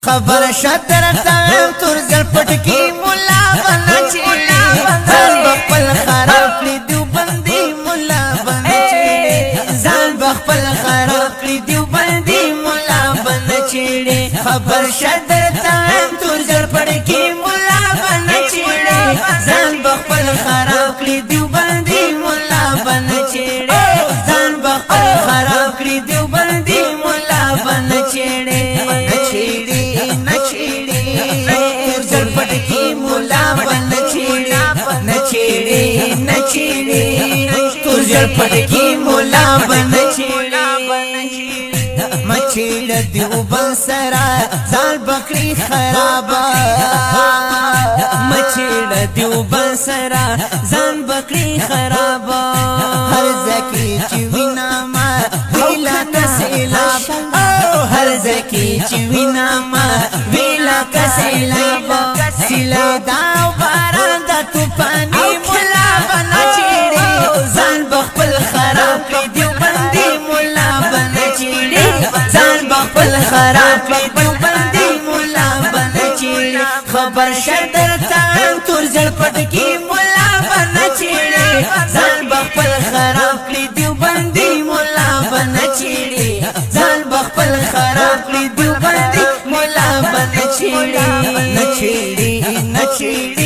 خبر شتر تایم تور زل پټکی مولا بنا چیڑی ځان بخپل خراب کړی دیوبندي مولا بنا چیڑی ځان بخپل خراب کړی دیوبندي مولا بنا چیڑی خبر شتر تایم تور زل پټکی مولا بنا چیڑی ځان بخپل خراب کړی دیوبندي مولا بنا چیڑی ځان بخپل خراب کړی دیوبندي مولا بنا چیڑی پټکی مولا بن چیڑی مچیڑ دیوبند سرا ځان بکړی خرابا مچیڑ دیوبند سرا ځان بکړی خرابا هر زکی چې وینا ما ویلا کسیلاب هر زکی چې وینا ما ویلا کسیلاب سیلا دا باران د توپانی مولا بن چیڑی ځان بخپل خراب کړی دیوبندي مولا بن چیڑی ځان بخپل خراب کړی دیوبندي مولا بن چیڑی خبر شدر تایم تور زل پټکی مولا بن چیڑی ځان بخپل خراب کړی دیوبندي مولا بن چیڑی ځان بخپل خراب کړی دیوبندي مولا بن چیڑی نچیڑی